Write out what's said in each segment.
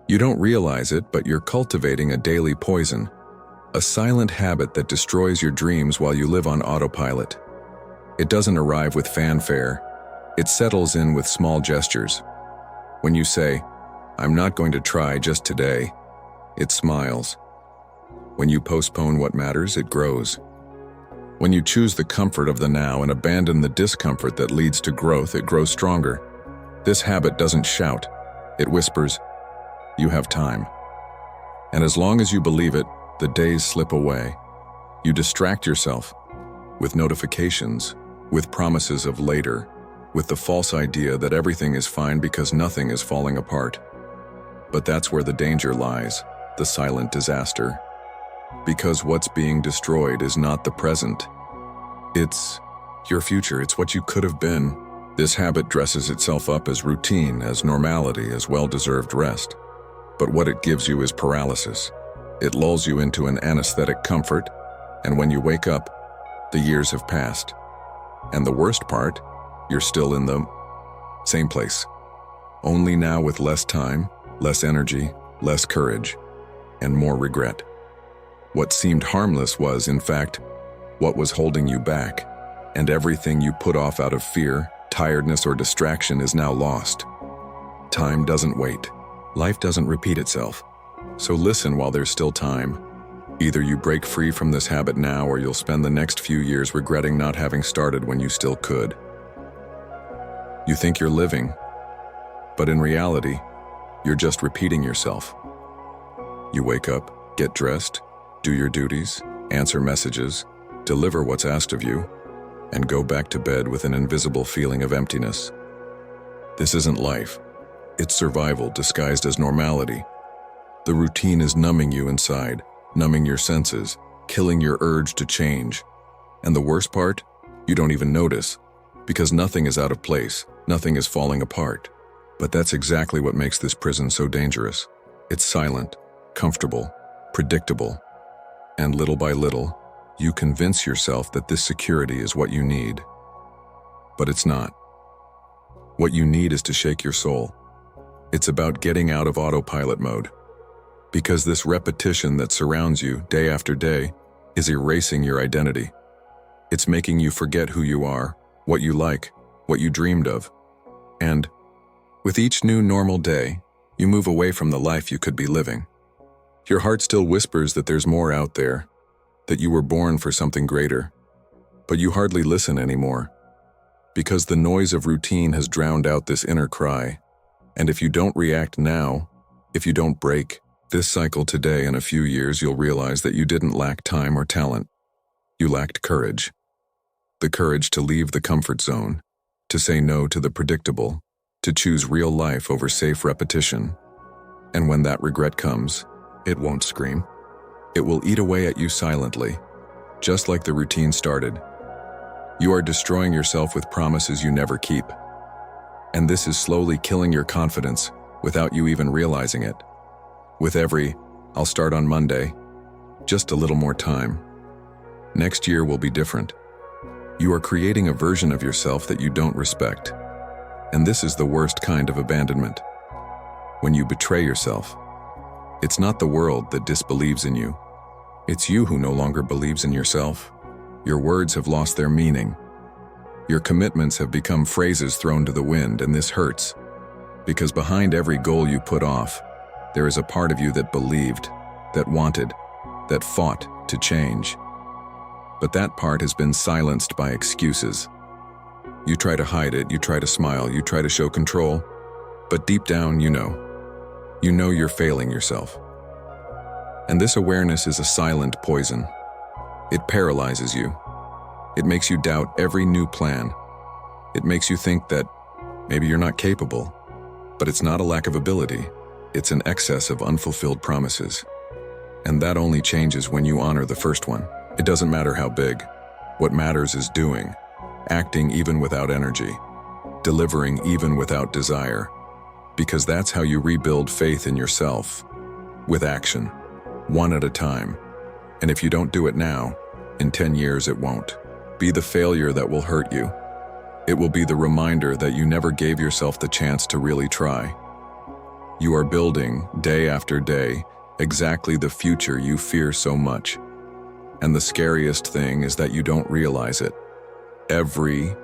You don't realize it, but you're cultivating a daily poison, a silent habit that destroys your dreams while you live on autopilot. It doesn't arrive with fanfare. It settles in with small gestures. When you say, "I'm not going to try just today," it smiles. When you postpone what matters, it grows. When you choose the comfort of the now and abandon the discomfort that leads to growth, it grows stronger. This habit doesn't shout. It whispers, "You have time." And as long as you believe it, the days slip away. You distract yourself with notifications, with promises of later, with the false idea that everything is fine because nothing is falling apart. But that's where the danger lies, the silent disaster. Because what's being destroyed is not the present. It's your future. It's what you could have been. This habit dresses itself up as routine, as normality, as well-deserved rest. But what it gives you is paralysis. It lulls you into an anesthetic comfort, and when you wake up, the years have passed. And the worst part, you're still in the same place. Only now with less time, less energy, less courage, and more regret. What seemed harmless was, in fact, what was holding you back, and everything you put off out of fear, tiredness, or distraction is now lost. Time doesn't wait. Life doesn't repeat itself. So listen while there's still time. Either you break free from this habit now, or you'll spend the next few years regretting not having started when you still could. You think you're living, but in reality, you're just repeating yourself. You wake up, get dressed, do your duties, answer messages, deliver what's asked of you, and go back to bed with an invisible feeling of emptiness. This isn't life. It's survival disguised as normality. The routine is numbing you inside, numbing your senses, killing your urge to change. And the worst part? You don't even notice, because nothing is out of place, nothing is falling apart. But that's exactly what makes this prison so dangerous. It's silent, comfortable, predictable. And little by little, you convince yourself that this security is what you need. But it's not. What you need is to shake your soul. It's about getting out of autopilot mode. Because this repetition that surrounds you day after day is erasing your identity. It's making you forget who you are, what you like, what you dreamed of. And with each new normal day, you move away from the life you could be living. Your heart still whispers that there's more out there, that you were born for something greater. But you hardly listen anymore, because the noise of routine has drowned out this inner cry. And if you don't react now, if you don't break this cycle today, in a few years you'll realize that you didn't lack time or talent. You lacked courage. The courage to leave the comfort zone, to say no to the predictable, to choose real life over safe repetition. And when that regret comes, it won't scream. It will eat away at you silently, just like the routine started. You are destroying yourself with promises you never keep. And this is slowly killing your confidence without you even realizing it. With every, "I'll start on Monday," just a little more time. Next year will be different. You are creating a version of yourself that you don't respect. And this is the worst kind of abandonment. When you betray yourself, it's not the world that disbelieves in you. It's you who no longer believes in yourself. Your words have lost their meaning. Your commitments have become phrases thrown to the wind, and this hurts. Because behind every goal you put off, there is a part of you that believed, that wanted, that fought to change. But that part has been silenced by excuses. You try to hide it, you try to smile, you try to show control, but deep down you know you're failing yourself. And this awareness is a silent poison. It paralyzes you. It makes you doubt every new plan. It makes you think that maybe you're not capable, but it's not a lack of ability. It's an excess of unfulfilled promises. And that only changes when you honor the first one. It doesn't matter how big. What matters is doing, acting even without energy, delivering even without desire. Because that's how you rebuild faith in yourself, with action, one at a time. And if you don't do it now, in 10 years it won't be the failure that will hurt you. It will be the reminder that you never gave yourself the chance to really try. You are building, day after day, exactly the future you fear so much. And the scariest thing is that you don't realize it. Every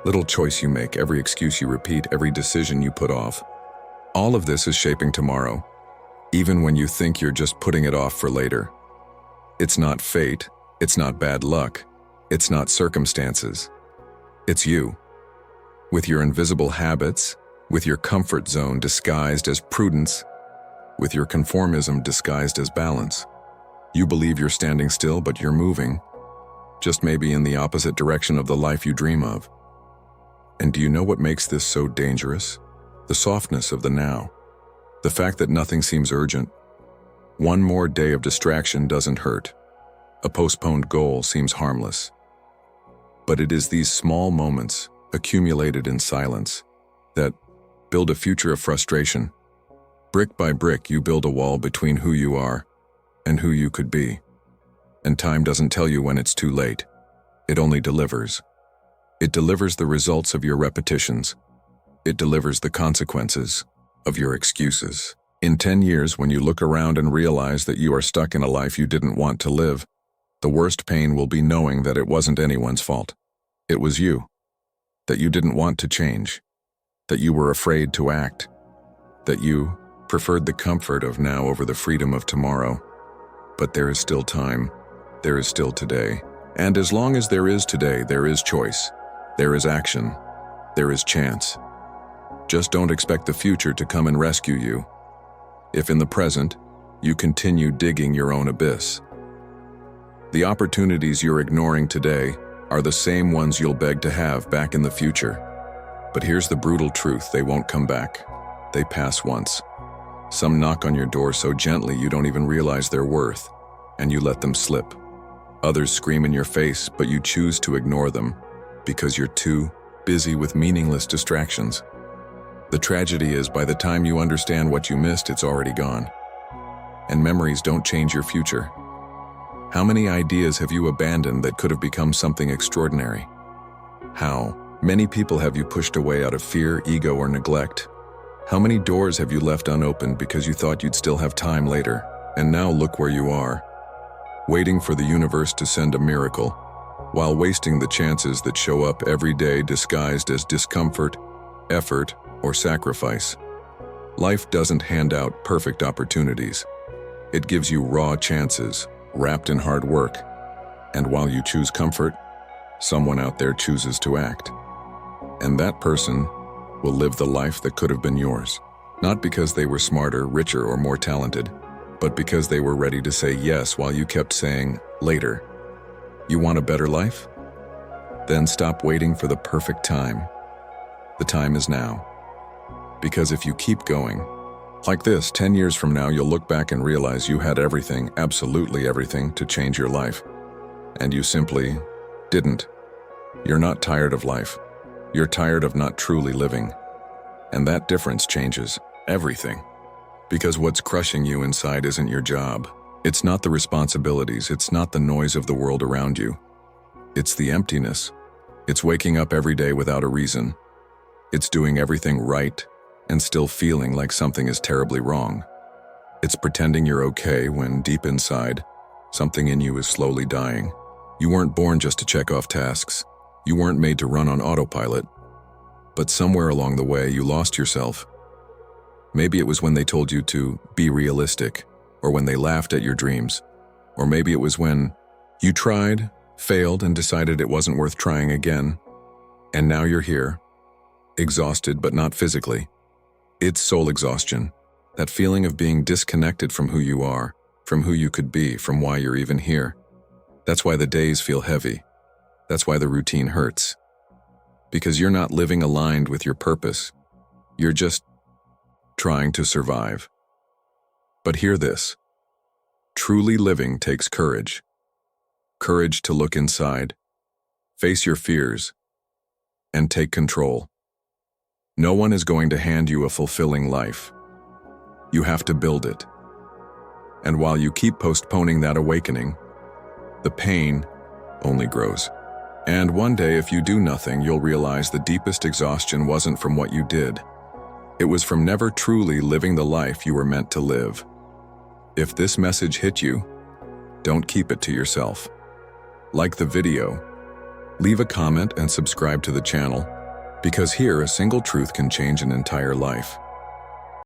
little choice you make, every excuse you repeat, every decision you put off, all of this is shaping tomorrow, even when you think you're just putting it off for later. It's not fate, it's not bad luck, it's not circumstances. It's you. With your invisible habits, with your comfort zone disguised as prudence, with your conformism disguised as balance. You believe you're standing still, but you're moving, just maybe in the opposite direction of the life you dream of. And do you know what makes this so dangerous? The softness of the now. The fact that nothing seems urgent. One more day of distraction doesn't hurt. A postponed goal seems harmless. But it is these small moments, accumulated in silence, that build a future of frustration. Brick by brick, you build a wall between who you are and who you could be. And time doesn't tell you when it's too late. It only delivers. It delivers the results of your repetitions. It delivers the consequences of your excuses. In 10 years, when you look around and realize that you are stuck in a life you didn't want to live, the worst pain will be knowing that it wasn't anyone's fault. It was you. That you didn't want to change. That you were afraid to act. That you preferred the comfort of now over the freedom of tomorrow. But there is still time. There is still today. And as long as there is today, there is choice. There is action. There is chance. Just don't expect the future to come and rescue you. If in the present, you continue digging your own abyss. The opportunities you're ignoring today are the same ones you'll beg to have back in the future. But here's the brutal truth: they won't come back. They pass once. Some knock on your door so gently you don't even realize their worth, and you let them slip. Others scream in your face, but you choose to ignore them because you're too busy with meaningless distractions. The tragedy is, by the time you understand what you missed, it's already gone. And memories don't change your future. How many ideas have you abandoned that could have become something extraordinary? How many people have you pushed away out of fear, ego, or neglect? How many doors have you left unopened because you thought you'd still have time later? And now look where you are, waiting for the universe to send a miracle, while wasting the chances that show up every day disguised as discomfort, effort, or sacrifice. Life doesn't hand out perfect opportunities. It gives you raw chances, wrapped in hard work. And while you choose comfort, someone out there chooses to act. And that person will live the life that could have been yours. Not because they were smarter, richer, or more talented, but because they were ready to say yes while you kept saying later. You want a better life? Then stop waiting for the perfect time. The time is now. Because if you keep going like this, 10 years from now, you'll look back and realize you had everything, absolutely everything, to change your life. And you simply didn't. You're not tired of life. You're tired of not truly living. And that difference changes everything. Because what's crushing you inside isn't your job. It's not the responsibilities. It's not the noise of the world around you. It's the emptiness. It's waking up every day without a reason. It's doing everything right and still feeling like something is terribly wrong. It's pretending you're okay when deep inside, something in you is slowly dying. You weren't born just to check off tasks. You weren't made to run on autopilot. But somewhere along the way, you lost yourself. Maybe it was when they told you to be realistic, or when they laughed at your dreams. Or maybe it was when you tried, failed, and decided it wasn't worth trying again. And now you're here, exhausted but not physically. It's soul exhaustion, that feeling of being disconnected from who you are, from who you could be, from why you're even here. That's why the days feel heavy. That's why the routine hurts. Because you're not living aligned with your purpose. You're just trying to survive. But hear this. Truly living takes courage. Courage to look inside, face your fears, and take control. No one is going to hand you a fulfilling life. You have to build it. And while you keep postponing that awakening, the pain only grows. And one day, if you do nothing, you'll realize the deepest exhaustion wasn't from what you did. It was from never truly living the life you were meant to live. If this message hit you, don't keep it to yourself. Like the video, leave a comment and subscribe to the channel, because here a single truth can change an entire life.